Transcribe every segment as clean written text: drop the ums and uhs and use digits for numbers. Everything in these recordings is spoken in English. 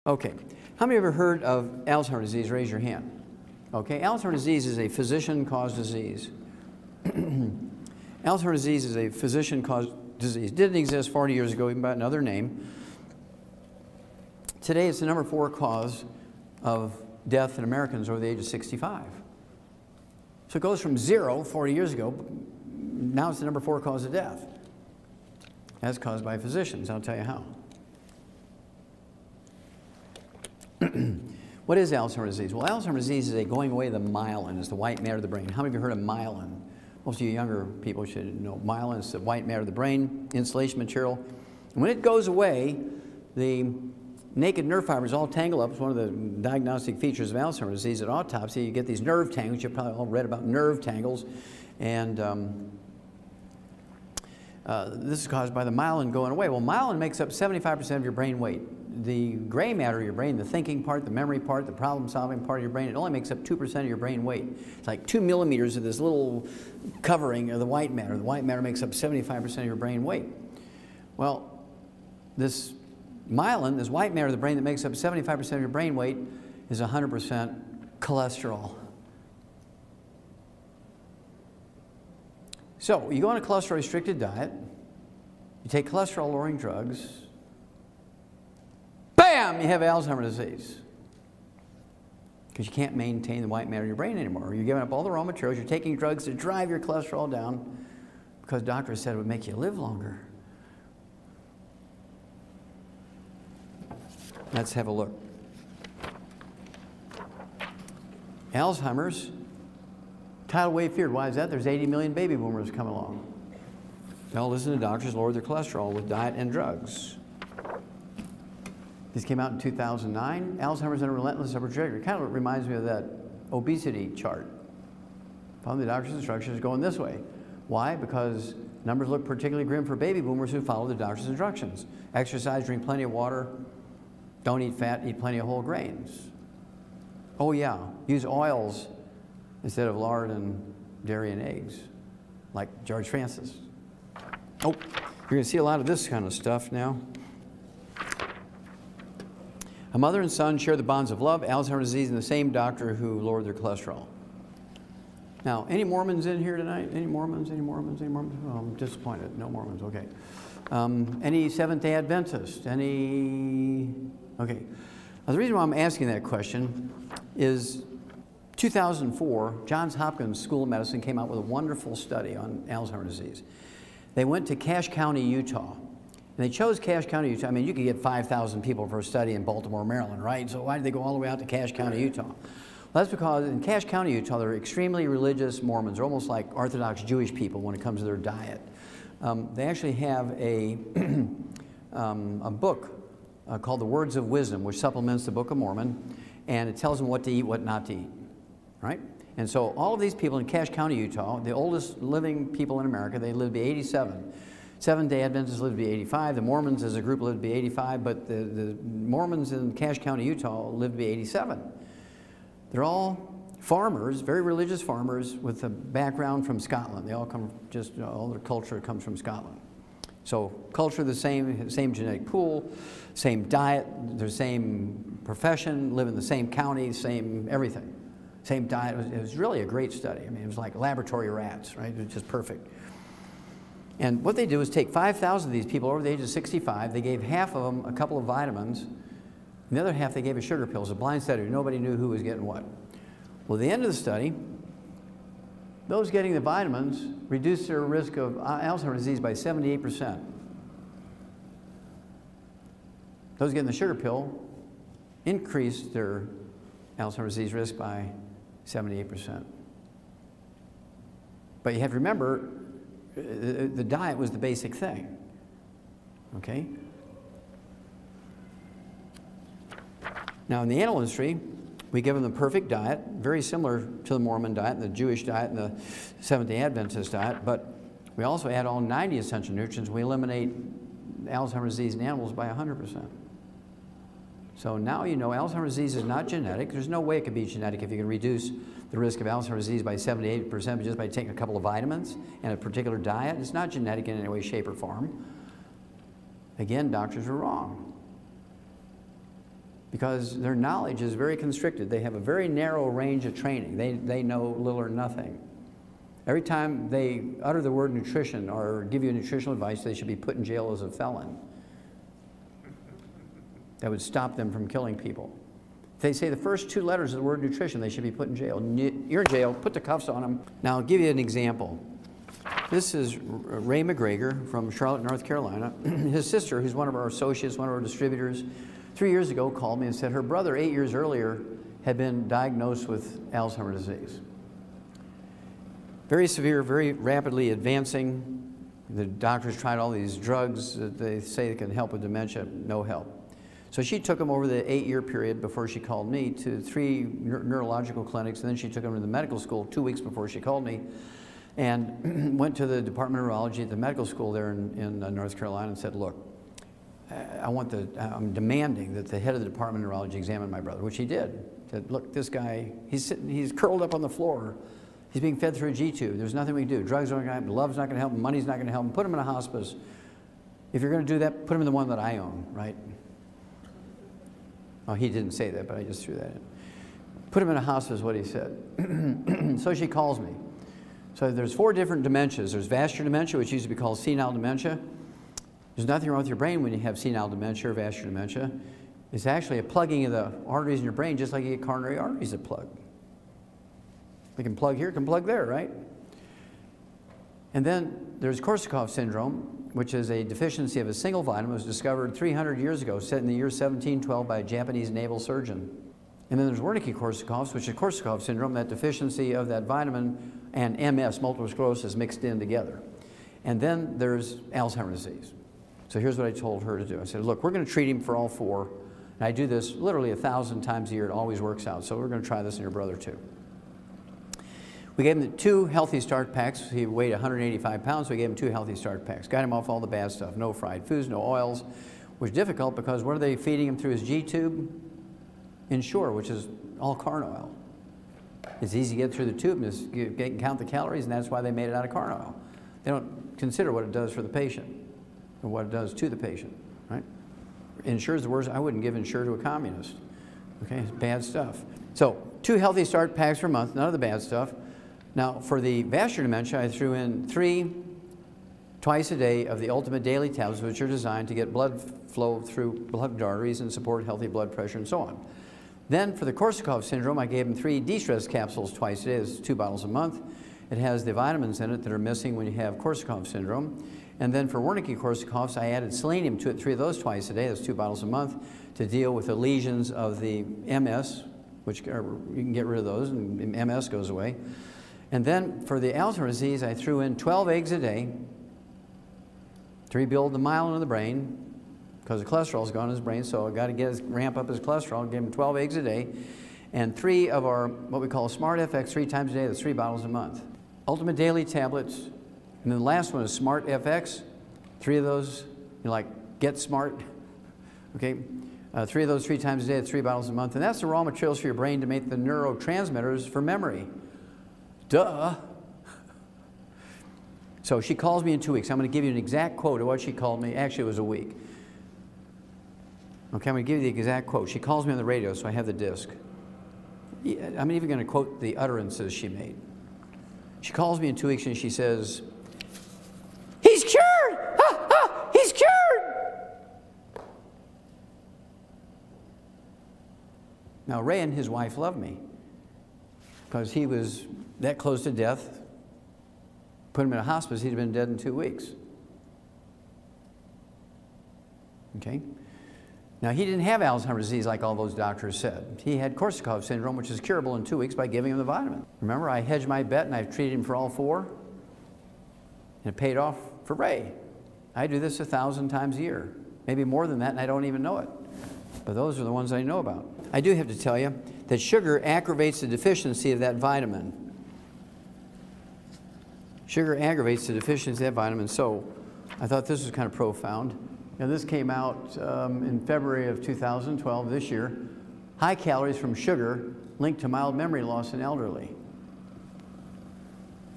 Okay. How many of you have ever heard of Alzheimer's disease? Raise your hand. Okay. Alzheimer's disease is a physician-caused disease. Alzheimer's disease is a physician-caused disease. Didn't exist 40 years ago, even by another name. Today, it's the #4 cause of death in Americans over the age of 65. So it goes from 0 40 years ago, now it's the #4 cause of death. That's caused by physicians. I'll tell you how. What is Alzheimer's disease? Well, Alzheimer's disease is a going away of the myelin. It's the white matter of the brain. How many of you heard of myelin? Most of you younger people should know myelin is the white matter of the brain, insulation material. And when it goes away, the naked nerve fibers all tangle up. It's one of the diagnostic features of Alzheimer's disease. At autopsy, you get these nerve tangles. You've probably all read about nerve tangles. And this is caused by the myelin going away. Well, myelin makes up 75% of your brain weight. The gray matter of your brain, the thinking part, the memory part, the problem-solving part of your brain, it only makes up 2% of your brain weight. It's like 2 millimeters of this little covering of the white matter. The white matter makes up 75% of your brain weight. Well, this myelin, this white matter of the brain that makes up 75% of your brain weight, is 100% cholesterol. So you go on a cholesterol-restricted diet, you take cholesterol-lowering drugs, bam, you have Alzheimer's disease. Because you can't maintain the white matter of your brain anymore. You're giving up all the raw materials, you're taking drugs to drive your cholesterol down because doctors said it would make you live longer. Let's have a look. Alzheimer's, tidal wave feared. Why is that? There's 80 million baby boomers coming along. They all listen to doctors, lower their cholesterol with diet and drugs. These came out in 2009. Alzheimer's and a relentless upward trajectory. Kind of reminds me of that obesity chart. Following the doctor's instructions going this way. Why? Because numbers look particularly grim for baby boomers who follow the doctor's instructions. Exercise, drink plenty of water, don't eat fat, eat plenty of whole grains. Oh yeah, use oils instead of lard and dairy and eggs, like George Francis. Oh, you're going to see a lot of this kind of stuff now. A mother and son share the bonds of love, Alzheimer's disease, and the same doctor who lowered their cholesterol. Now, any Mormons in here tonight? Any Mormons? Any Mormons? Any Mormons? Oh, I'm disappointed. No Mormons. Okay. Any Seventh-day Adventists? Any? Okay. Now, the reason why I'm asking that question is 2004, Johns Hopkins School of Medicine came out with a wonderful study on Alzheimer's disease. They went to Cache County, Utah. And they chose Cache County, Utah. I mean, you could get 5,000 people for a study in Baltimore, Maryland, right? So why did they go all the way out to Cache County, Utah? Well, that's because in Cache County, Utah, they're extremely religious Mormons. They're almost like Orthodox Jewish people when it comes to their diet. They actually have a book called The Words of Wisdom, which supplements the Book of Mormon, and it tells them what to eat, what not to eat, right? And so all of these people in Cache County, Utah, the oldest living people in America, they live to be 87. Seventh-day Adventists live to be 85. The Mormons as a group live to be 85, but the Mormons in Cache County, Utah live to be 87. They're all farmers, very religious farmers with a background from Scotland. They all come, just all their culture comes from Scotland. So culture the same genetic pool, same diet, their same profession, live in the same county, same everything. Same diet. It was really a great study. I mean, it was like laboratory rats, right? It was just perfect. And what they do is take 5,000 of these people over the age of 65. They gave half of them a couple of vitamins. And the other half they gave a sugar pill. It was a blind study. Nobody knew who was getting what. Well, at the end of the study, those getting the vitamins reduced their risk of Alzheimer's disease by 78%. Those getting the sugar pill increased their Alzheimer's disease risk by 78%. But you have to remember, the diet was the basic thing, okay? Now in the animal industry, we give them the perfect diet, very similar to the Mormon diet, and the Jewish diet, and the Seventh-day Adventist diet, but we also add all 90 essential nutrients. We eliminate Alzheimer's disease in animals by 100%. So now you know Alzheimer's disease is not genetic. There's no way it could be genetic if you can reduce the risk of Alzheimer's disease by 78% just by taking a couple of vitamins and a particular diet. It's not genetic in any way, shape, or form. Again, doctors are wrong. because their knowledge is very constricted. They have a very narrow range of training. They know little or nothing. Every time they utter the word nutrition or give you nutritional advice, they should be put in jail as a felon. That would stop them from killing people. If they say the first 2 letters of the word nutrition, they should be put in jail. You're in jail, put the cuffs on them. Now, I'll give you an example. This is Ray McGregor from Charlotte, North Carolina. His sister, who's one of our associates, one of our distributors, 3 years ago called me and said her brother 8 years earlier had been diagnosed with Alzheimer's disease. Very severe, very rapidly advancing. The doctors tried all these drugs that they say can help with dementia, no help. So she took him over the 8-year period before she called me to 3 neurological clinics, and then she took him to the medical school 2 weeks before she called me, and went to the Department of Neurology at the medical school there in North Carolina and said, look, I'm demanding that the head of the Department of Neurology examine my brother, which he did. Said, look, this guy, he's curled up on the floor. He's being fed through a G-tube. There's nothing we can do. Drugs aren't going to help him. Love's not going to help him. Money's not going to help him. Put him in a hospice. If you're going to do that, put him in the one that I own, right? Oh, he didn't say that, but I just threw that in. Put him in a hospice is what he said. So she calls me. So there's 4 different dementias. There's vascular dementia, which used to be called senile dementia. There's nothing wrong with your brain when you have senile dementia or vascular dementia. It's actually a plugging of the arteries in your brain, just like you get coronary arteries that plug. They can plug here, can plug there, right? And then there's Korsakoff syndrome, which is a deficiency of a single vitamin. It was discovered 300 years ago, set in the year 1712 by a Japanese naval surgeon. And then there's Wernicke-Korsakoff's, which is Korsakoff syndrome, that deficiency of that vitamin and MS, multiple sclerosis, mixed in together. And then there's Alzheimer's disease. So here's what I told her to do. I said, look, we're going to treat him for all 4. And I do this literally 1,000 times a year. It always works out. So we're going to try this in your brother too. We gave him 2 healthy start packs. He weighed 185 pounds, so we gave him 2 healthy start packs. Got him off all the bad stuff. No fried foods, no oils, which is difficult because what are they feeding him through his G-tube? Ensure, which is all corn oil. It's easy to get through the tube and you can count the calories, and that's why they made it out of corn oil. They don't consider what it does for the patient or what it does to the patient, right? Ensure is the worst. I wouldn't give Ensure to a communist. Okay, it's bad stuff. So 2 healthy start packs per month, none of the bad stuff. Now, for the vascular dementia, I threw in 3 twice a day of the ultimate daily tablets, which are designed to get blood flow through blood arteries and support healthy blood pressure and so on. Then for the Korsakoff syndrome, I gave him 3 de-stress capsules twice a day. It's 2 bottles a month. It has the vitamins in it that are missing when you have Korsakoff syndrome. And then for Wernicke-Korsakoff's, I added selenium to it, 3 of those twice a day. That's 2 bottles a month to deal with the lesions of the MS, which you can get rid of those and MS goes away. And then for the Alzheimer's disease, I threw in 12 eggs a day to rebuild the myelin in the brain, because the cholesterol's gone in his brain, so I got to ramp up his cholesterol, give him 12 eggs a day, and 3 of our, what we call Smart FX, 3 times a day, that's 3 bottles a month. Ultimate daily tablets, and then the last one is Smart FX, 3 of those, you're like, get smart, okay? 3 of those 3 times a day, that's 3 bottles a month, and that's the raw materials for your brain to make the neurotransmitters for memory. Duh. So she calls me in 2 weeks. I'm going to give you an exact quote of what she called me. Actually, it was a week. Okay, I'm going to give you the exact quote. She calls me on the radio, so I have the disc. I'm even going to quote the utterances she made. She calls me in 2 weeks and she says, "He's cured! Ha, ha, he's cured!" Now, Ray and his wife loved me because he was that close to death. Put him in a hospice, he'd have been dead in 2 weeks. Okay? Now, he didn't have Alzheimer's disease like all those doctors said. He had Korsakoff syndrome, which is curable in 2 weeks by giving him the vitamin. Remember, I hedged my bet and I've treated him for all 4, and it paid off for Ray. I do this 1,000 times a year, maybe more than that, and I don't even know it. But those are the ones I know about. I do have to tell you that sugar aggravates the deficiency of that vitamin. Sugar aggravates the deficiency of that vitamin, so I thought this was kind of profound. Now, this came out in February of 2012, this year. High calories from sugar linked to mild memory loss in elderly.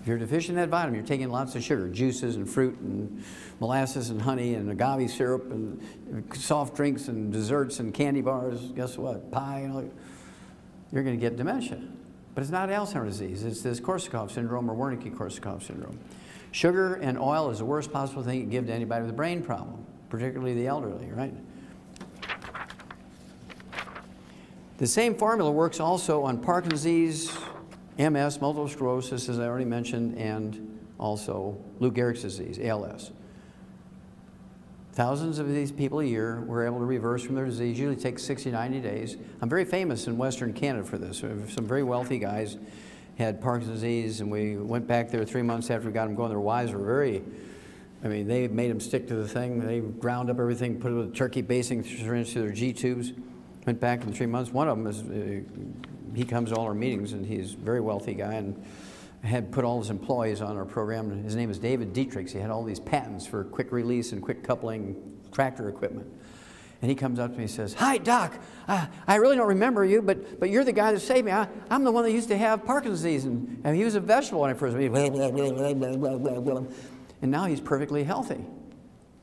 If you're deficient in that vitamin, you're taking lots of sugar, juices and fruit and molasses and honey and agave syrup and soft drinks and desserts and candy bars, guess what, pie, you're going to get dementia. But it's not Alzheimer's disease, it's this Korsakoff syndrome or Wernicke-Korsakoff syndrome. Sugar and oil is the worst possible thing you can give to anybody with a brain problem, particularly the elderly, right? The same formula works also on Parkinson's disease, MS, multiple sclerosis, as I already mentioned, and also Lou Gehrig's disease, ALS. Thousands of these people a year were able to reverse from their disease. Usually takes 60, 90 days. I'm very famous in Western Canada for this. Some very wealthy guys had Parkinson's disease, and we went back there 3 months after we got them going. Their wives were very, I mean, they made them stick to the thing. They ground up everything, put it with a turkey basing syringe through their G tubes. Went back in 3 months. One of them is, he comes to all our meetings, and he's a very wealthy guy, and had put all his employees on our program. His name is David Dietrichs. He had all these patents for quick release and quick coupling tractor equipment. And he comes up to me and says, "Hi, Doc. I really don't remember you, but you're the guy that saved me. I'm the one that used to have Parkinson's disease." And he was a vegetable when I first met him. And now he's perfectly healthy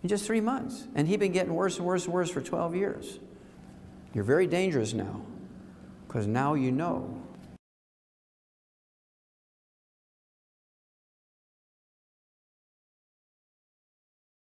in just 3 months. And he'd been getting worse and worse and worse for 12 years. You're very dangerous now, because now you know.